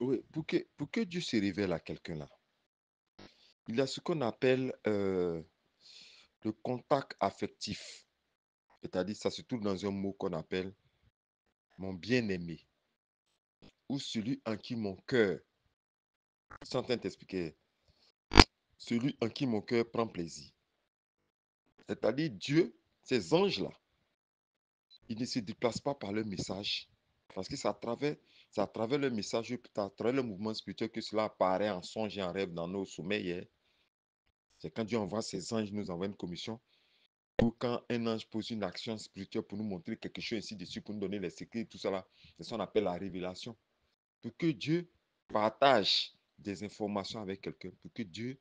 Oui, pour que Dieu se révèle à quelqu'un là, il y a ce qu'on appelle le contact affectif. C'est-à-dire, ça se trouve dans un mot qu'on appelle mon bien-aimé ou celui en qui mon cœur, je suis en train de t'expliquer, celui en qui mon cœur prend plaisir. C'est-à-dire, Dieu, ces anges-là, ils ne se déplacent pas par leur message. Parce que c'est à travers le message, à travers le mouvement spirituel que cela apparaît en songe et en rêve dans nos sommeils. Hein. C'est quand Dieu envoie ses anges, nous envoie une commission. Ou quand un ange pose une action spirituelle pour nous montrer quelque chose ainsi dessus, pour nous donner les secrets, tout ça là, c'est ce qu'on appelle la révélation. Pour que Dieu partage des informations avec quelqu'un, pour que Dieu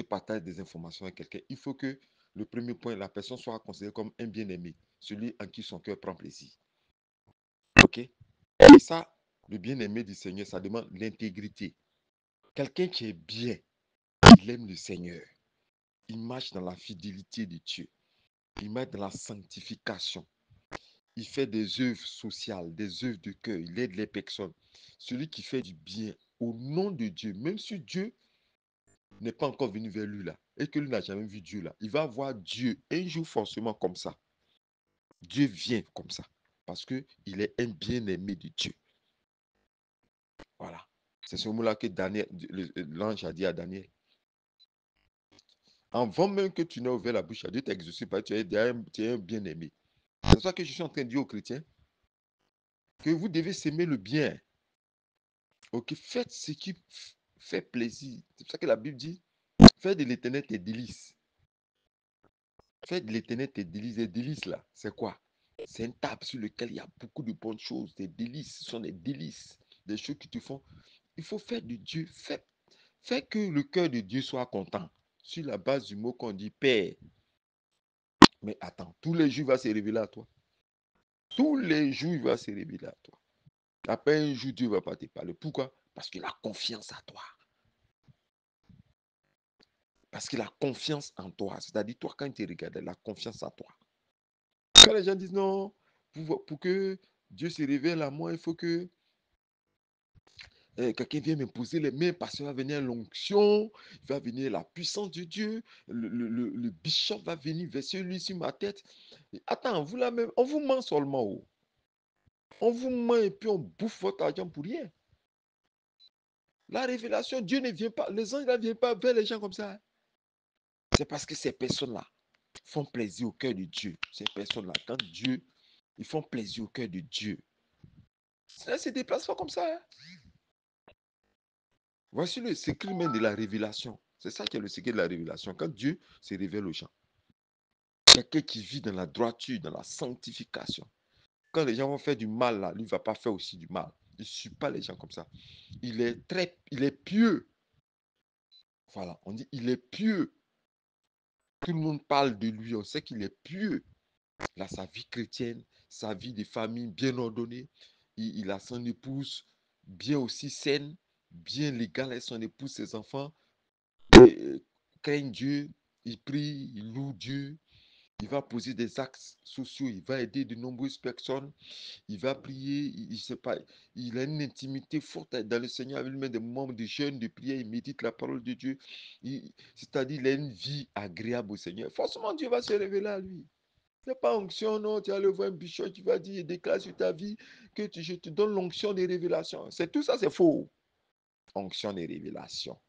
partage des informations avec quelqu'un, il faut que le premier point, la personne soit considérée comme un bien-aimé, celui en qui son cœur prend plaisir. OK? Et ça, le bien-aimé du Seigneur, ça demande l'intégrité. Quelqu'un qui est bien, il aime le Seigneur. Il marche dans la fidélité de Dieu. Il marche dans la sanctification. Il fait des œuvres sociales, des œuvres de cœur. Il aide les personnes. Celui qui fait du bien au nom de Dieu, même si Dieu n'est pas encore venu vers lui là, et que lui n'a jamais vu Dieu là, il va voir Dieu un jour forcément comme ça. Dieu vient comme ça. Parce qu'il est un bien-aimé de Dieu. Voilà. C'est ce mot-là que l'ange a dit à Daniel. Avant même que tu n'aies ouvert la bouche à Dieu, t'exaucé par tu es un bien-aimé. C'est ça que je suis en train de dire aux chrétiens, que vous devez s'aimer le bien. Ok, faites ce qui fait plaisir. C'est pour ça que la Bible dit, fais de l'éternel tes délices. Fais de l'éternel tes délices. Les délices là, c'est quoi? C'est une table sur laquelle il y a beaucoup de bonnes choses. Des délices, ce sont des délices. Des choses qui te font. Il faut faire de Dieu. Fais que le cœur de Dieu soit content. Sur la base du mot qu'on dit Père. Mais attends, tous les jours, il va se révéler à toi. Tous les jours, il va se révéler à toi. Après un jour, Dieu ne va pas te parler. Pourquoi? Parce qu'il a confiance en toi. Parce qu'il a confiance en toi. C'est-à-dire, toi, quand il te regarde, il a confiance en toi. Quand les gens disent non, pour que Dieu se révèle à moi, il faut que quelqu'un vienne me poser les mains parce qu'il va venir l'onction, il va venir la puissance de Dieu, le bishop va venir verser lui sur ma tête. Attends, vous là même, on vous ment seulement. Oh. On vous ment et puis on bouffe votre argent pour rien. La révélation, Dieu ne vient pas, les anges ne viennent pas vers les gens comme ça. C'est parce que ces personnes-là font plaisir au cœur de Dieu. Ces personnes-là, quand Dieu, ils font plaisir au cœur de Dieu. Ça ne se déplace pas comme ça. Hein. Voici le secret même de la révélation. C'est ça qui est le secret de la révélation. Quand Dieu se révèle aux gens. Quelqu'un qui vit dans la droiture, dans la sanctification. Quand les gens vont faire du mal, là, lui ne va pas faire aussi du mal. Il ne suit pas les gens comme ça. Il est pieux. Voilà, on dit il est pieux. Tout le monde parle de lui, on sait qu'il est pieux. Il a sa vie chrétienne, sa vie de famille bien ordonnée. Il a son épouse bien aussi saine, bien légale avec son épouse, ses enfants. Craignent Dieu, il prie, il loue Dieu. Il va poser des actes sociaux, il va aider de nombreuses personnes, il va prier, il sait pas, il a une intimité forte dans le Seigneur, il met des moments de jeûne, de prière, il médite la parole de Dieu, c'est-à-dire il a une vie agréable au Seigneur. Forcément, Dieu va se révéler à lui. Ce n'est pas onction, non, tu vas le voir un bishop, tu vas dire, déclare sur ta vie que je te donne l'onction des révélations. C'est tout ça, c'est faux. Onction des révélations.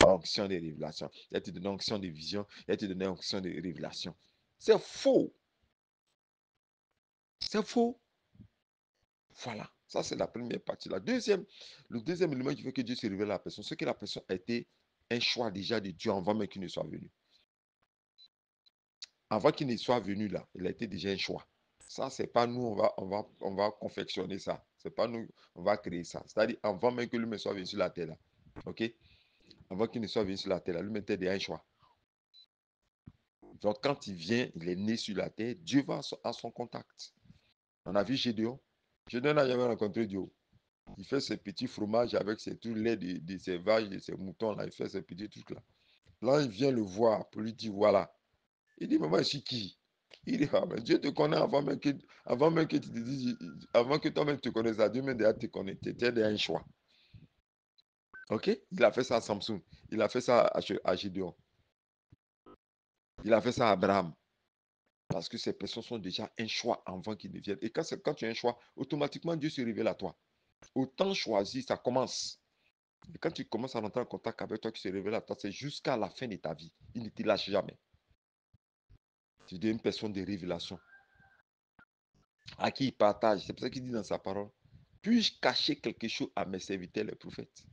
Onction des révélations. Il a te donné onction de vision, il a te donné onction de révélation. C'est faux. C'est faux. Voilà. Ça, c'est la première partie. Le deuxième élément qui fait que Dieu se révèle à la personne, c'est que la personne a été un choix déjà de Dieu avant même qu'il ne soit venu. Avant qu'il ne soit venu là, il a été déjà un choix. Ça, c'est pas nous, on va confectionner ça. C'est pas nous, on va créer ça. C'est-à-dire, avant même que lui-même soit venu sur la terre là. OK? Avant qu'il ne soit venu sur la terre là, lui-même était déjà un choix. Donc, quand il vient, il est né sur la terre, Dieu va à son contact. On a vu Gédéon. Gédéon n'a jamais rencontré Dieu. Il fait ses petits fromages avec ses tout lait de ses vaches, de ses moutons. Là, il fait ses petits trucs là. Là, il vient le voir pour lui dire voilà. Il dit maman, je suis qui? Il dit ah, mais Dieu te connaît avant même que tu te dises, avant que toi-même te connaisses, Dieu même déjà te connaît. Tu étais déjà un choix. OK? Il a fait ça à Samson. Il a fait ça à Gédéon. Il a fait ça à Abraham. Parce que ces personnes sont déjà un choix avant qu'ils ne viennent. Et quand tu as un choix, automatiquement Dieu se révèle à toi. Autant choisi, ça commence. Et quand tu commences à rentrer en contact avec toi qui se révèle à toi, c'est jusqu'à la fin de ta vie. Il ne te lâche jamais. Tu deviens une personne de révélation. À qui il partage. C'est pour ça qu'il dit dans sa parole, puis-je cacher quelque chose à mes serviteurs, les prophètes?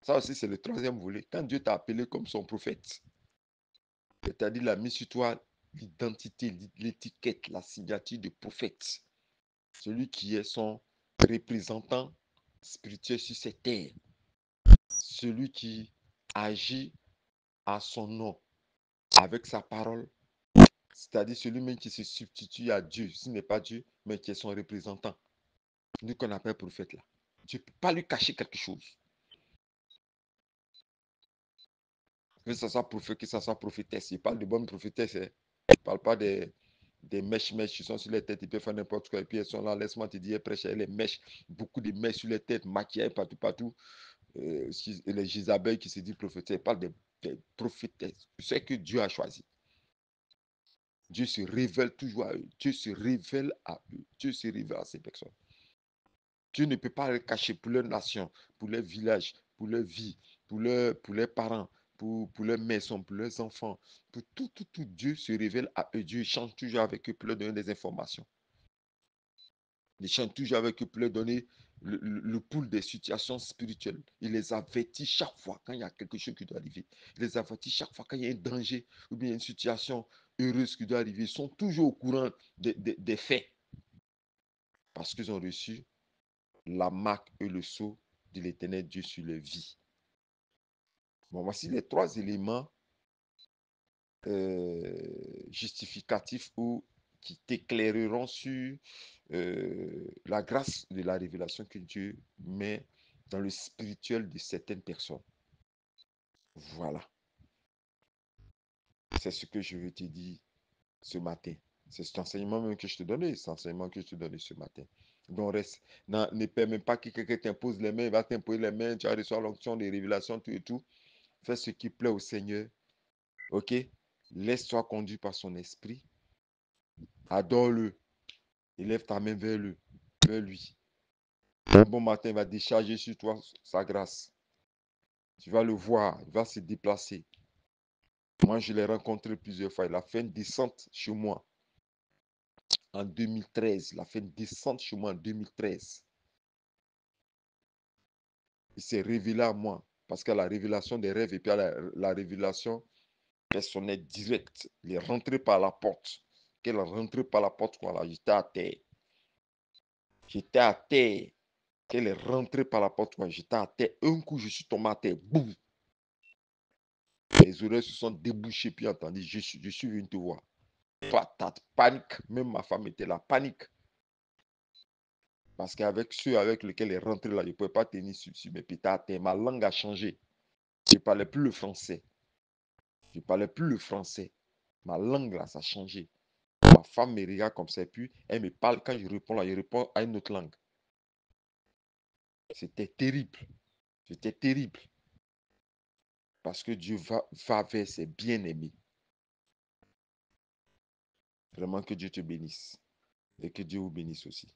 Ça aussi, c'est le troisième volet. Quand Dieu t'a appelé comme son prophète, c'est-à-dire il a mis sur toi l'identité, l'étiquette, la signature de prophète. Celui qui est son représentant spirituel sur cette terre. Celui qui agit à son nom, avec sa parole. C'est-à-dire celui-même qui se substitue à Dieu, s'il n'est pas Dieu, mais qui est son représentant. Nous qu'on appelle prophète là. Tu ne peux pas lui cacher quelque chose. Que ça soit prophète, que ça soit prophétesse. Il parle de bonne prophétesse. Hein. Il ne parle pas des mèches qui sont sur les têtes. Ils peuvent faire n'importe quoi. Et puis elles sont là. Laisse-moi te dire, elles prêchent les mèches. Beaucoup de mèches sur les têtes, maquillées partout, partout. Les Jézabel qui se dit prophétesse. Il parle des prophétesses. C'est que Dieu a choisi. Dieu se révèle toujours à eux. Dieu se révèle à eux. Dieu se révèle à ces personnes. Dieu ne peut pas les cacher pour leur nation, pour leur village, pour leur vie, pour leurs parents, pour leurs maisons, pour leurs enfants. Pour tout. Dieu se révèle à eux. Dieu change toujours avec eux pour leur donner des informations. Il chante toujours avec eux pour leur donner le pool des situations spirituelles. Il les avertit chaque fois quand il y a quelque chose qui doit arriver. Il les avertit chaque fois quand il y a un danger ou bien une situation heureuse qui doit arriver. Ils sont toujours au courant des faits parce qu'ils ont reçu la marque et le sceau de l'éternel Dieu sur leur vie. Bon, voici les trois éléments justificatifs ou qui t'éclaireront sur la grâce de la révélation que Dieu met dans le spirituel de certaines personnes. Voilà. C'est ce que je veux te dire ce matin. C'est cet enseignement même que je te donnais, cet enseignement que je te donnais ce matin. Donc, reste, ne permets pas que quelqu'un t'impose les mains, il va t'imposer les mains, tu vas recevoir l'onction des révélations, tout et tout. Fais ce qui plaît au Seigneur. OK? Laisse-toi conduire par son esprit. Adore-le. Élève ta main vers lui. Un bon matin, il va décharger sur toi sa grâce. Tu vas le voir, il va se déplacer. Moi, je l'ai rencontré plusieurs fois. Il a fait une descente chez moi en 2013. Il a fait une descente chez moi en 2013. Il s'est révélé à moi parce qu'à la révélation des rêves et puis à la révélation personnelle directe, il est rentré par la porte. Qu'elle est rentré par la porte, voilà, j'étais à terre. J'étais à terre. Qu'elle est rentrée par la porte, j'étais à terre. Un coup, je suis tombé à terre. Boum. Les oreilles se sont débouchées, puis entendu, je suis venu te voir. Toi, t'as panique. Même ma femme était là, panique. Parce qu'avec ceux avec lesquels elle est rentrée là, je ne pouvais pas tenir sur mes pieds à terre. Ma langue a changé. Je ne parlais plus le français. Je ne parlais plus le français. Ma langue là, ça a changé. Ma femme me regarde comme ça, et puis elle me parle. Quand je réponds là, je réponds à une autre langue. C'était terrible. C'était terrible. Parce que Dieu va vers ses bien-aimés. Vraiment que Dieu te bénisse. Et que Dieu vous bénisse aussi.